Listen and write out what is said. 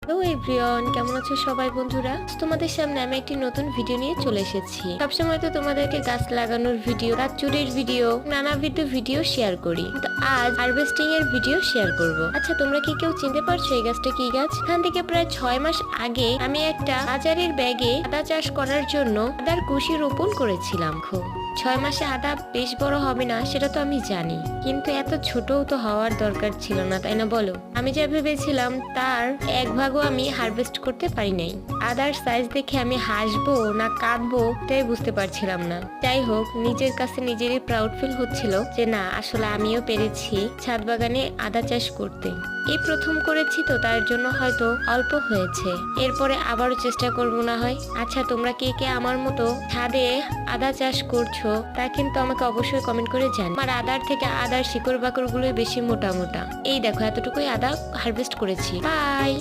Hello everyone, কেমন আছো সবাই বন্ধুরা? তোমাদের সামনে আমি একটি নতুন ভিডিও নিয়ে চলে এসেছি। সবসময় তো তোমাদেরকে গাছ লাগানোর ভিডিও, গাছ চুরির ভিডিও, নানাবিধ ভিডিও শেয়ার করি, কিন্তু আজ হারভেস্টিং এর ভিডিও শেয়ার করব। আচ্ছা, তোমরা কি কেউ চিনতে পারছো এই গাছটা কি গাছ? এখান থেকে প্রায় 6 মাস আগে আমি একটা বাজারের ব্যাগে আদা চাষ করার জন্য আদার কুশি রোপণ করেছিলাম। 6 মাসে আদা বেশ বড় হবে না সেটা তো আমি জানি, কিন্তু এত ছোটও তো হওয়ার দরকার ছিল না, তাই না বলো? আমি যা ভেবেছিলাম তার এক ভাগও আমি হারভেস্ট করতে পারি নাই। আদার সাইজ দেখে আমি হাসবো না কাঁদবো তাই বুঝতে পারছিলাম না। যাই হোক, নিজের কাছে নিজেরই প্রাউড ফিল হচ্ছিল যে না, আসলে আমিও পেরেছি ছাদ বাগানে আদা চাষ করতে। এই প্রথম করেছি তো তার জন্য হয়তো অল্প হয়েছে, এরপরে আবারও চেষ্টা করবো না হয়। আচ্ছা, তোমরা কে কে আমার মতো ছাদে আদা চাষ করছো তা কিন্তু আমাকে অবশ্যই কমেন্ট করে জান। আমার আদার থেকে আদার শিকড় বাকড় গুলোই বেশি মোটা মোটা। এই দেখো, এতটুকুই আদা হারভেস্ট করেছি। বাই।